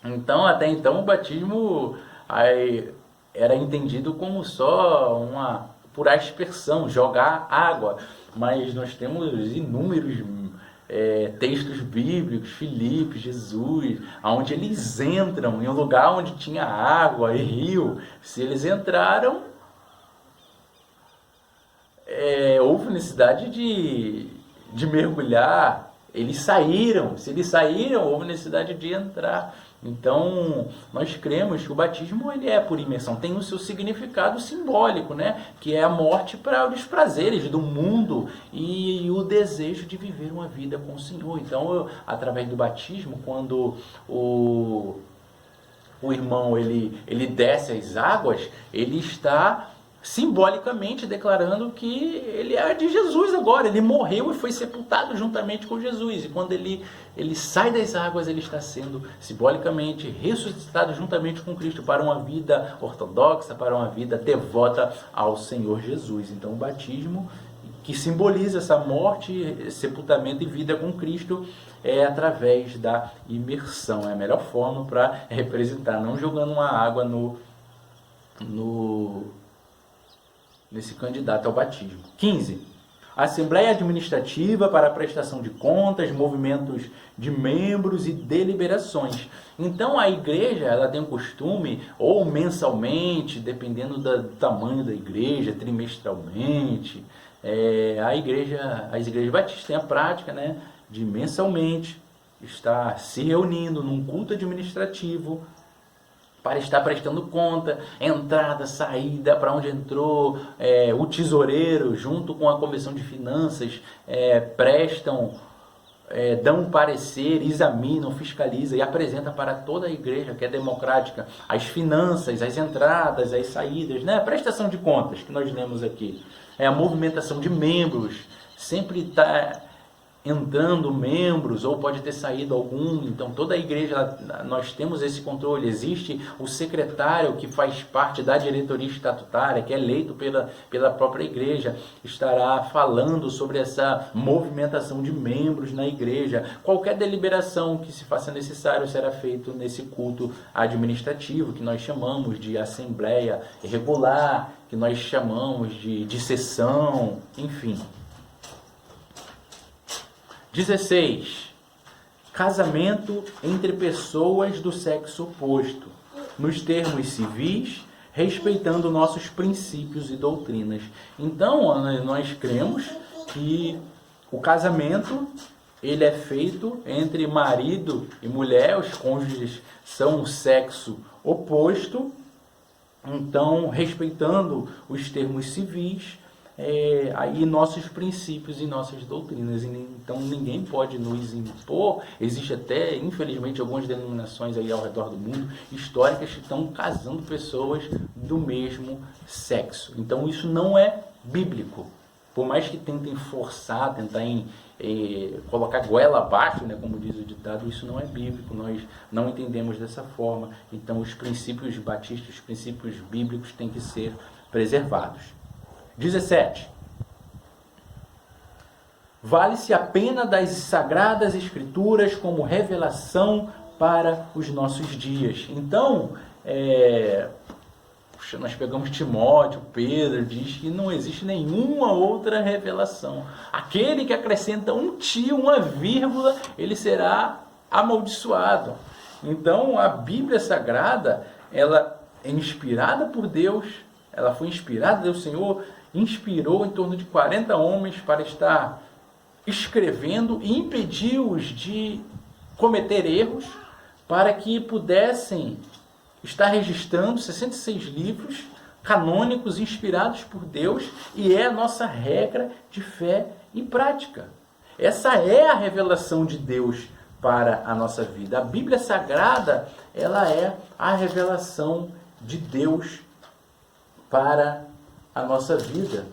Então, até então, o batismo era entendido como só por aspersão, jogar água. Mas nós temos inúmeros textos bíblicos, Filipe, Jesus, onde eles entram em um lugar onde tinha água e rio. Se eles entraram, houve necessidade de mergulhar. Eles saíram. Se eles saíram, houve necessidade de entrar. Então, nós cremos que o batismo ele é por imersão, tem o seu significado simbólico, né? Que é a morte para os prazeres do mundo e o desejo de viver uma vida com o Senhor. Então, através do batismo, quando o irmão ele desce as águas, ele está simbolicamente declarando que ele é de Jesus agora, ele morreu e foi sepultado juntamente com Jesus, e quando ele sai das águas, ele está sendo simbolicamente ressuscitado juntamente com Cristo para uma vida ortodoxa, para uma vida devota ao Senhor Jesus. Então o batismo, que simboliza essa morte, sepultamento e vida com Cristo, é através da imersão, é a melhor forma para representar, não jogando uma água nesse candidato ao batismo. 15. Assembleia administrativa para a prestação de contas, movimentos de membros e deliberações. Então a igreja ela tem o costume, ou mensalmente, dependendo do tamanho da igreja, trimestralmente, as igrejas batistas têm a prática, né, de mensalmente estar se reunindo num culto administrativo para estar prestando conta, entrada, saída, para onde entrou, o tesoureiro, junto com a comissão de finanças, dão um parecer, examinam, fiscalizam e apresentam para toda a igreja, que é democrática, as finanças, as entradas, as saídas, né? A prestação de contas que nós lemos aqui. A movimentação de membros, sempre está entrando membros, ou pode ter saído algum. Então toda a igreja, nós temos esse controle. Existe o secretário que faz parte da diretoria estatutária, que é eleito pela própria igreja, estará falando sobre essa movimentação de membros na igreja. Qualquer deliberação que se faça necessário será feito nesse culto administrativo, que nós chamamos de assembleia regular, que nós chamamos de sessão, enfim. 16. Casamento entre pessoas do sexo oposto, nos termos civis, respeitando nossos princípios e doutrinas. Então, nós cremos que o casamento ele é feito entre marido e mulher, os cônjuges são o sexo oposto, então, respeitando os termos civis, aí nossos princípios e nossas doutrinas. Então ninguém pode nos impor. Existe até, infelizmente, algumas denominações aí ao redor do mundo históricas que estão casando pessoas do mesmo sexo. Então isso não é bíblico. Por mais que tentem forçar, tentarem colocar goela abaixo, né, como diz o ditado, isso não é bíblico, nós não entendemos dessa forma. Então os princípios batistas, os princípios bíblicos têm que ser preservados. 17. Vale-se a pena das Sagradas Escrituras como revelação para os nossos dias. Então, nós pegamos Timóteo, Pedro, diz que não existe nenhuma outra revelação. Aquele que acrescenta um tio, uma vírgula, ele será amaldiçoado. Então, a Bíblia Sagrada, ela é inspirada por Deus, ela foi inspirada, o Senhor inspirou em torno de 40 homens para estar escrevendo e impediu-os de cometer erros, para que pudessem está registrando 66 livros canônicos inspirados por Deus, e é a nossa regra de fé e prática. Essa é a revelação de Deus para a nossa vida. A Bíblia Sagrada, ela é a revelação de Deus para a nossa vida.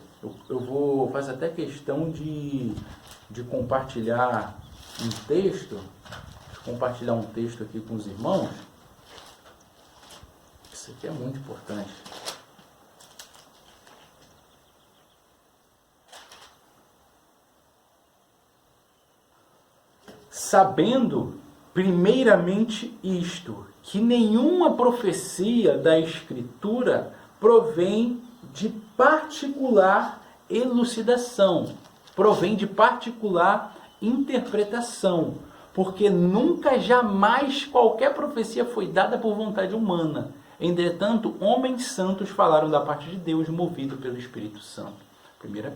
Eu vou fazer até questão de compartilhar um texto, aqui com os irmãos. Isso aqui é muito importante. Sabendo, primeiramente, isto, que nenhuma profecia da Escritura provém de particular elucidação, provém de particular interpretação, porque nunca, jamais, qualquer profecia foi dada por vontade humana. Entretanto, homens santos falaram da parte de Deus, movido pelo Espírito Santo. 2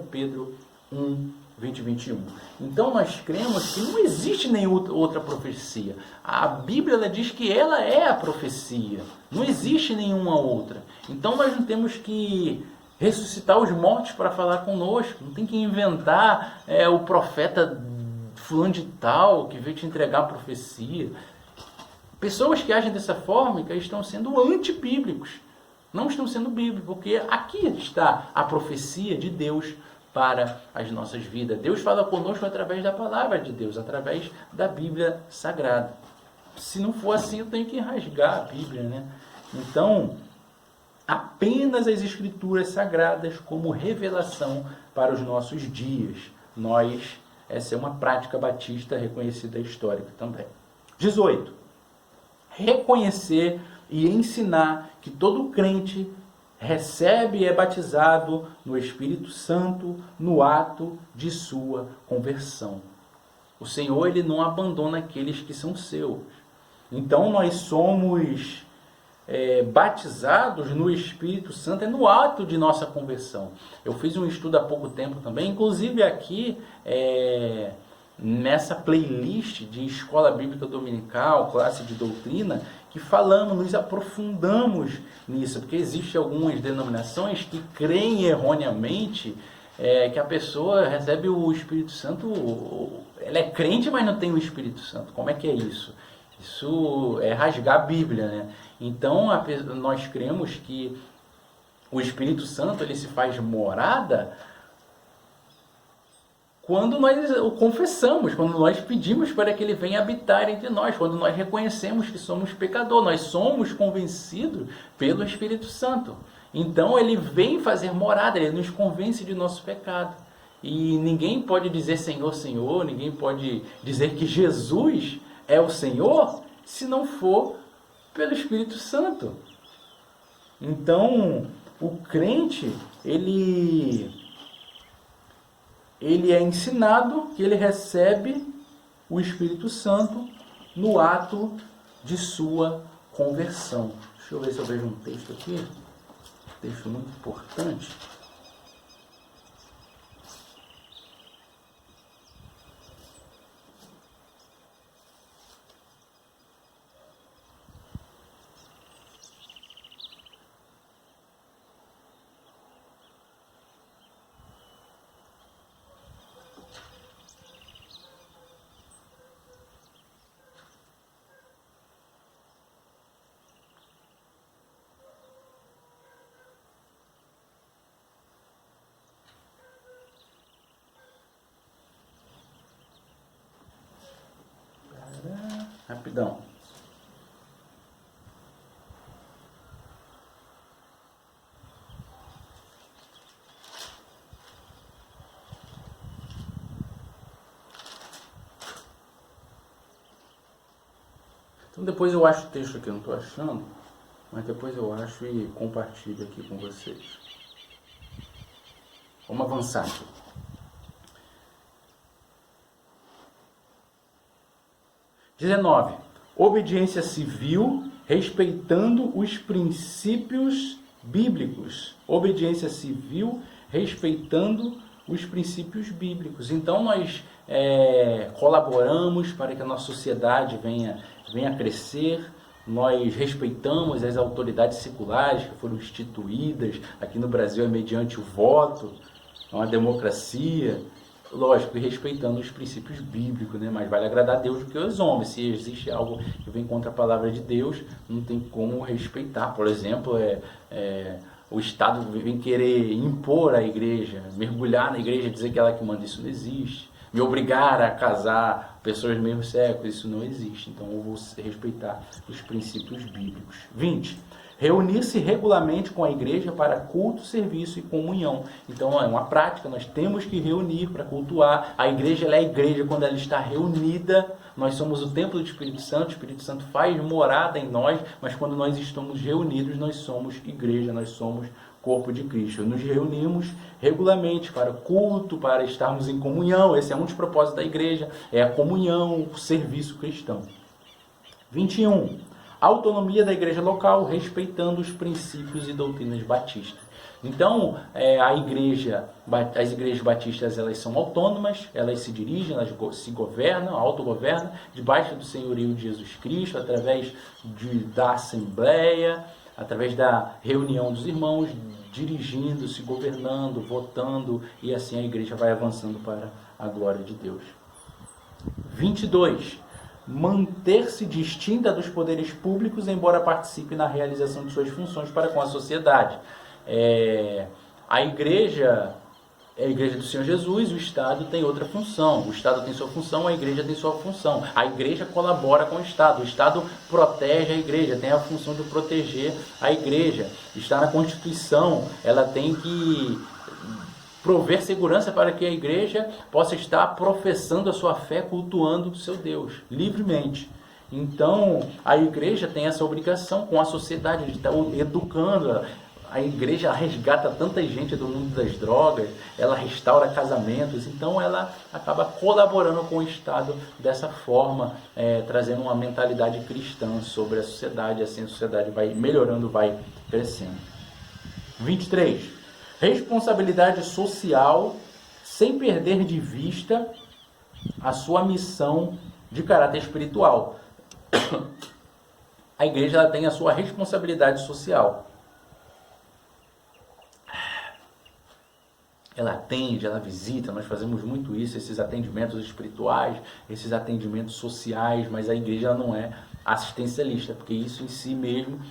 Pedro 1, 20 e 21. Então nós cremos que não existe nenhuma outra profecia. A Bíblia, ela diz que ela é a profecia. Não existe nenhuma outra. Então nós não temos que ressuscitar os mortos para falar conosco. Não tem que inventar o profeta fulano de tal que veio te entregar a profecia. Pessoas que agem dessa forma que estão sendo antibíblicos. Não estão sendo bíblicos, porque aqui está a profecia de Deus para as nossas vidas. Deus fala conosco através da palavra de Deus, através da Bíblia Sagrada. Se não for assim, eu tenho que rasgar a Bíblia, né? Então, apenas as Escrituras Sagradas como revelação para os nossos dias. Essa é uma prática batista reconhecida histórica também. 18. Reconhecer e ensinar que todo crente recebe e é batizado no Espírito Santo no ato de sua conversão. O Senhor, ele não abandona aqueles que são seus. Então nós somos batizados no Espírito Santo no ato de nossa conversão. Eu fiz um estudo há pouco tempo também, inclusive aqui nessa playlist de Escola Bíblica Dominical, classe de doutrina, que falamos, nos aprofundamos nisso, porque existem algumas denominações que creem erroneamente que a pessoa recebe o Espírito Santo, ela é crente, mas não tem o Espírito Santo. Como é que é isso? Isso é rasgar a Bíblia, né? Então, nós cremos que o Espírito Santo, ele se faz morada quando nós o confessamos, quando nós pedimos para que ele venha habitar entre nós, quando nós reconhecemos que somos pecadores, nós somos convencidos pelo Espírito Santo. Então ele vem fazer morada, ele nos convence de nosso pecado. E ninguém pode dizer Senhor, Senhor, ninguém pode dizer que Jesus é o Senhor, se não for pelo Espírito Santo. Então, o crente, ele é ensinado que ele recebe o Espírito Santo no ato de sua conversão. Deixa eu ver se eu vejo um texto aqui. Texto muito importante. rapidão. Então depois eu acho o texto aqui, eu não estou achando, mas depois eu acho e compartilho aqui com vocês. Vamos avançar aqui. (19) Obediência civil respeitando os princípios bíblicos. Obediência civil respeitando os princípios bíblicos. Então nós colaboramos para que a nossa sociedade venha crescer. Nós respeitamos as autoridades seculares que foram instituídas. Aqui no Brasil é mediante o voto, é uma democracia. Lógico, e respeitando os princípios bíblicos, né? Mas vale agradar a Deus do que os homens. Se existe algo que vem contra a palavra de Deus, não tem como respeitar. Por exemplo, o Estado vem querer impor à igreja, mergulhar na igreja, dizer que ela que manda, isso não existe. Me obrigar a casar pessoas do mesmo sexo, isso não existe. Então eu vou respeitar os princípios bíblicos. 20. Reunir-se regularmente com a igreja para culto, serviço e comunhão. Então é uma prática, nós temos que reunir para cultuar. A igreja, ela é a igreja quando ela está reunida. Nós somos o templo do Espírito Santo faz morada em nós, mas quando nós estamos reunidos, nós somos igreja, nós somos corpo de Cristo. Nos reunimos regularmente para culto, para estarmos em comunhão. Esse é um dos propósitos da igreja, é a comunhão, o serviço cristão. 21. Autonomia da igreja local, respeitando os princípios e doutrinas batistas. Então, as igrejas batistas, elas são autônomas, elas se dirigem, elas se governam, autogovernam, debaixo do senhorio de Jesus Cristo, através da assembleia, através da reunião dos irmãos, dirigindo, se governando, votando, e assim a igreja vai avançando para a glória de Deus. 22. Manter-se distinta dos poderes públicos, embora participe na realização de suas funções para com a sociedade. A igreja é a igreja do Senhor Jesus, o Estado tem outra função. O Estado tem sua função, a igreja tem sua função. A igreja colabora com o Estado protege a igreja, tem a função de proteger a igreja. Está na Constituição, ela tem que prover segurança para que a igreja possa estar professando a sua fé, cultuando o seu Deus, livremente. Então, a igreja tem essa obrigação com a sociedade, de estar educando. A igreja resgata tanta gente do mundo das drogas, ela restaura casamentos, então ela acaba colaborando com o Estado dessa forma, trazendo uma mentalidade cristã sobre a sociedade, assim a sociedade vai melhorando, vai crescendo. 23. Responsabilidade social, sem perder de vista a sua missão de caráter espiritual. A igreja ela tem a sua responsabilidade social. Ela atende, ela visita, nós fazemos muito isso, esses atendimentos espirituais, esses atendimentos sociais, mas a igreja ela não é assistencialista, porque isso em si mesmo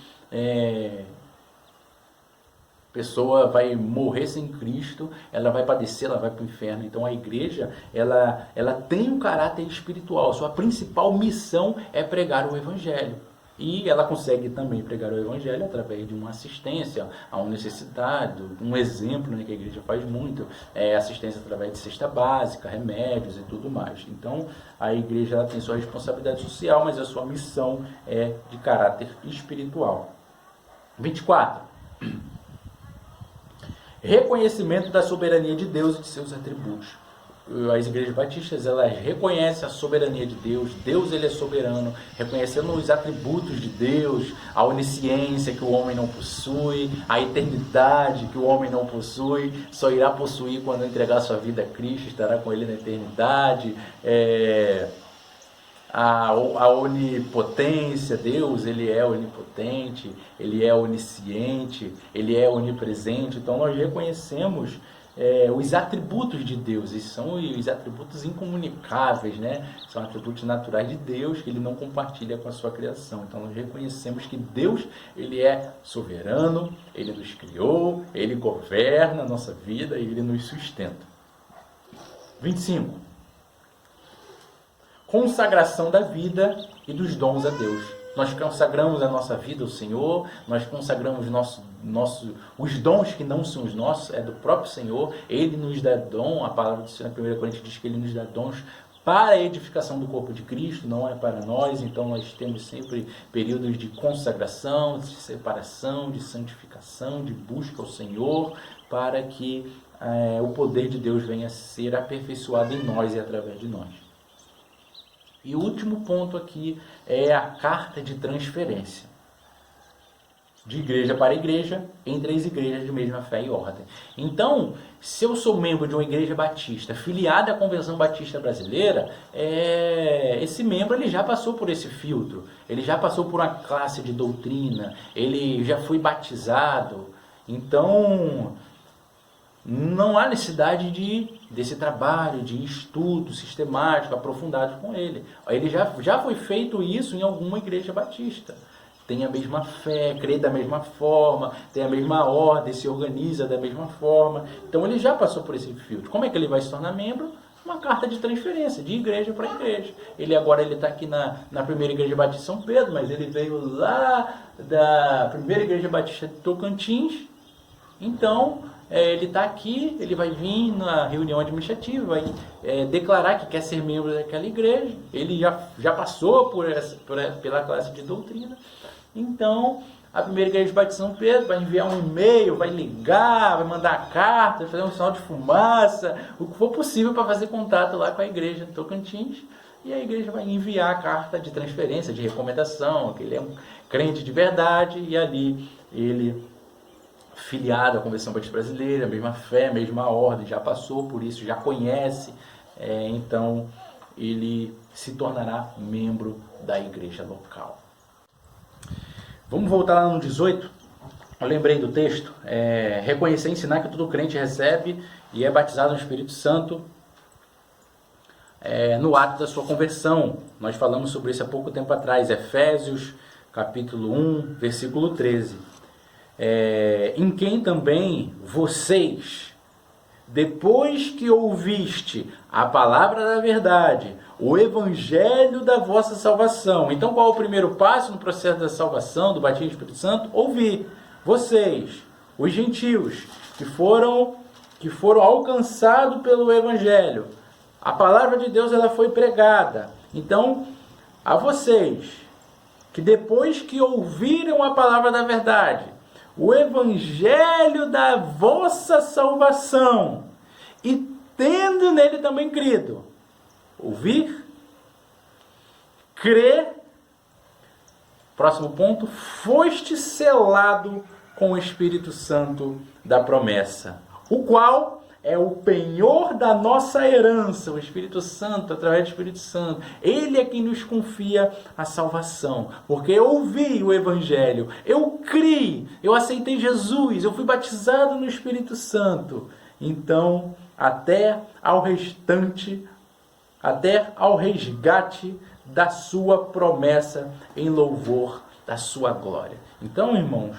a pessoa vai morrer sem Cristo, ela vai padecer, ela vai para o inferno. Então a igreja, ela tem um caráter espiritual. Sua principal missão é pregar o Evangelho. E ela consegue também pregar o Evangelho através de uma assistência a um necessitado. Um exemplo, né, que a igreja faz muito, é assistência através de cesta básica, remédios e tudo mais. Então a igreja ela tem sua responsabilidade social, mas a sua missão é de caráter espiritual. 24. Reconhecimento da soberania de Deus e de seus atributos. As igrejas batistas, elas reconhecem a soberania de Deus. Deus, ele é soberano, reconhecendo os atributos de Deus, a onisciência que o homem não possui, a eternidade que o homem não possui, só irá possuir quando entregar sua vida a Cristo, estará com ele na eternidade. A onipotência, Deus, ele é onipotente, ele é onisciente, ele é onipresente. Então nós reconhecemos os atributos de Deus, e são os atributos incomunicáveis, né? São atributos naturais de Deus que ele não compartilha com a sua criação. Então nós reconhecemos que Deus, ele é soberano, ele nos criou, ele governa a nossa vida e ele nos sustenta. 25. consagração da vida e dos dons a Deus. Nós consagramos a nossa vida ao Senhor, nós consagramos os dons que não são os nossos, é do próprio Senhor. Ele nos dá dom, a palavra do Senhor na 1 Coríntios diz que Ele nos dá dons para a edificação do corpo de Cristo, não é para nós. Então nós temos sempre períodos de consagração, de separação, de santificação, de busca ao Senhor, para que o poder de Deus venha a ser aperfeiçoado em nós e através de nós. E o último ponto aqui é a carta de transferência. De igreja para igreja, entre as igrejas de mesma fé e ordem. Então, se eu sou membro de uma igreja batista, filiada à Convenção Batista Brasileira, esse membro ele já passou por esse filtro, ele já passou por uma classe de doutrina, ele já foi batizado. Então, não há necessidade desse trabalho, de estudo sistemático, aprofundado com ele. Ele já foi feito isso em alguma igreja batista. Tem a mesma fé, crê da mesma forma, tem a mesma ordem, se organiza da mesma forma. Então ele já passou por esse filtro. Como é que ele vai se tornar membro? Uma carta de transferência, de igreja para igreja. Ele agora está aqui na primeira igreja batista de São Pedro, mas ele veio lá da primeira igreja batista de Tocantins. Então, ele está aqui, ele vai vir na reunião administrativa, vai declarar que quer ser membro daquela igreja. Ele já passou pela classe de doutrina. Então, a primeira igreja batista de São Pedro vai enviar um e-mail, vai ligar, vai mandar carta, vai fazer um sinal de fumaça, o que for possível para fazer contato lá com a igreja de Tocantins. E a igreja vai enviar a carta de transferência, de recomendação, que ele é um crente de verdade, e ali ele, filiado à Convenção Batista Brasileira, mesma fé, mesma ordem, já passou por isso, já conhece, então ele se tornará membro da igreja local. Vamos voltar lá no 18. Eu lembrei do texto. Reconhecer e ensinar que todo crente recebe e é batizado no Espírito Santo no ato da sua conversão. Nós falamos sobre isso há pouco tempo atrás. Efésios, capítulo 1, versículo 13. Em quem também vocês, depois que ouviste a palavra da verdade, o evangelho da vossa salvação. Então, qual é o primeiro passo no processo da salvação, do batismo do Espírito Santo? Ouvir. Vocês, os gentios, que foram alcançados pelo evangelho. A palavra de Deus ela foi pregada. Então, a vocês, que depois que ouviram a palavra da verdade, o evangelho da vossa salvação, e tendo nele também crido, ouvir, crer, próximo ponto, foste selado com o Espírito Santo da promessa, o qual é o penhor da nossa herança, o Espírito Santo, através do Espírito Santo. Ele é quem nos confia a salvação, porque eu ouvi o Evangelho, eu criei, eu aceitei Jesus, eu fui batizado no Espírito Santo. Então, até ao resgate da sua promessa em louvor da sua glória. Então, irmãos,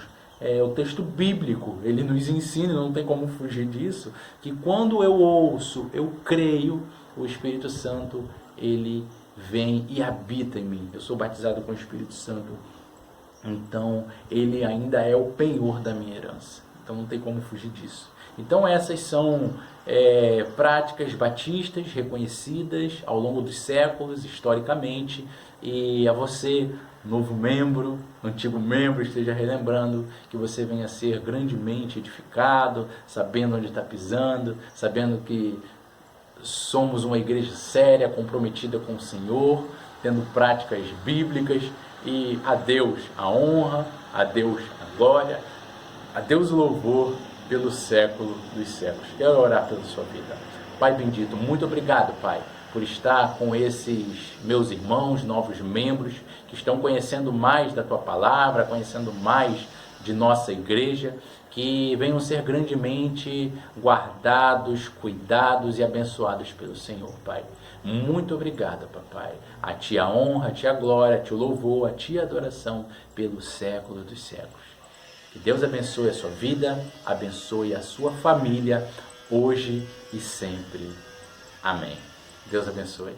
o texto bíblico, ele nos ensina, não tem como fugir disso, que quando eu ouço, eu creio, o Espírito Santo, ele vem e habita em mim. Eu sou batizado com o Espírito Santo, então ele ainda é o penhor da minha herança. Então não tem como fugir disso. Então essas são práticas batistas reconhecidas ao longo dos séculos, historicamente, e a você, novo membro, antigo membro, esteja relembrando que você venha a ser grandemente edificado, sabendo onde está pisando, sabendo que somos uma igreja séria, comprometida com o Senhor, tendo práticas bíblicas, e a Deus a honra, a Deus a glória, a Deus o louvor pelo século dos séculos. Quero orar pela sua vida. Pai bendito, muito obrigado, Pai, por estar com esses meus irmãos, novos membros, que estão conhecendo mais da Tua Palavra, conhecendo mais de nossa igreja, que venham ser grandemente guardados, cuidados e abençoados pelo Senhor, Pai. Muito obrigado, Papai. A Ti a honra, a Ti a glória, a Ti o louvor, a Ti a adoração pelo século dos séculos. Que Deus abençoe a sua vida, abençoe a sua família, hoje e sempre. Amém. Deus abençoe.